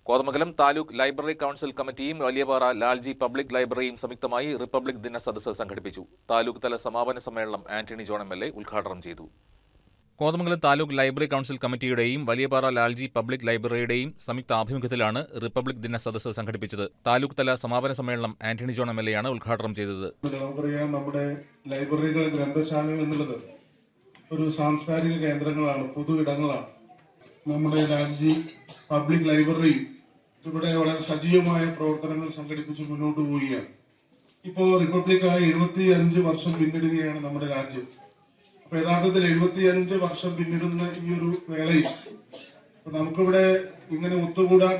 Kothamangalam taluk library council കമ്മിറ്റിയും വലിയപാറ Lalji public ലൈബ്രറിയും സംയുക്തമായി republic ദിന സദസ്സ് സംഘടിപ്പിച്ചു. താലൂക്ക് തല സമാപന സമ്മേളനം ആന്റണി ജോൺ എം.എൽ.എ. ഉദ്ഘാടനം ചെയ്തു. കോതമംഗലം താലൂക്ക് ലൈബ്രറി കൗൺസിൽ കമ്മിറ്റിയുടെയും വലിയപാറ ലാൽജി പബ്ലിക് ലൈബ്രറിയുടെയും സംയുക്ത ആഭിമുഖ്യത്തിലാണ് റിപ്പബ്ലിക് ദിന സദസ്സ് സംഘടിപ്പിച്ചത്. താലൂക്ക് തല സമാപന സമ്മേളനം ആന്റണി ജോൺ എം.എൽ.എ. ഉദ്ഘാടനം ചെയ്തത്. നമുക്കറിയാം, നമ്മുടെ ലൈബ്രറികൾ, ഗ്രന്ഥശാലകൾ എന്നുള്ളത് ഒരു സാംസ്കാരിക കേന്ദ്രങ്ങളാണ്, പൊതു ഇടങ്ങളാണ്. നമ്മുടെ ലാൽജി പബ്ലിക് ലൈബ്രറി ഇവിടെ വളരെ സജീവമായ പ്രവർത്തനങ്ങൾ സംഘടിപ്പിച്ച് മുന്നോട്ട് പോവുകയാണ്. ഇപ്പോൾ റിപ്പബ്ലിക്കായി 75 വർഷം പിന്നിടുകയാണ് നമ്മുടെ രാജ്യം. അപ്പൊ യഥാർത്ഥത്തിൽ 75 വർഷം പിന്നിടുന്ന ഈ ഒരു വേളയിൽ നമുക്കിവിടെ ഇങ്ങനെ ഒത്തുകൂടാൻ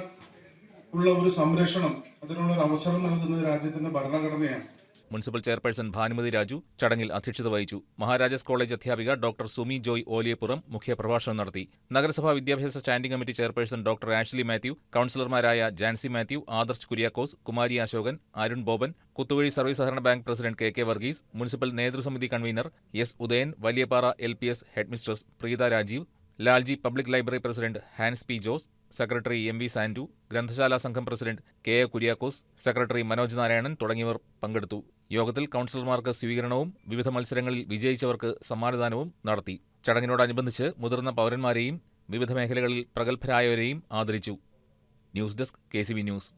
ഉള്ള ഒരു സംരക്ഷണം, അതിനുള്ള ഒരു അവസരം നൽകുന്നത് രാജ്യത്തിന്റെ ഭരണഘടനയാണ്. മുനിസിപ്പൽ ചെയർപേഴ്സൺ ഭാനുമതി രാജു ചടങ്ങിൽ അധ്യക്ഷത വഹിച്ചു. മഹാരാജാസ് കോളേജ് അധ്യാപിക ഡോക്ടർ സുമി ജോയ് ഓലിയപ്പുറം മുഖ്യപ്രഭാഷണം നടത്തി. നഗരസഭാ വിദ്യാഭ്യാസ standing committee chairperson doctor Ashley Mathew, കൌൺസിലർമാരായ ജാൻസി മാത്യു, ആദർശ് കുര്യാക്കോസ്, കുമാരി അശോകൻ, അരുൺ ബോബൻ, കുത്തുവഴി സർവീസ് സഹകരണ bank president K Varghese, municipal നേതൃസമിതി convener S Udayan, Valiyapara LPS headmistress Preetha Rajeev, Lalji public library president Hans P Jose, secretary MV Sandu, ഗ്രന്ഥശാല സംഘം president KA Kuriakose, secretary Manoj Narayanan തുടങ്ങിയവർ പങ്കെടുത്തു. യോഗത്തിൽ കൌൺസിലർമാർക്ക് സ്വീകരണവും വിവിധ മത്സരങ്ങളിൽ വിജയിച്ചവർക്ക് സമ്മാനദാനവും നടത്തി. ചടങ്ങിനോടനുബന്ധിച്ച് മുതിർന്ന പൗരന്മാരെയും വിവിധ മേഖലകളിൽ പ്രഗത്ഭരായവരെയും ആദരിച്ചു. News desk KCB news.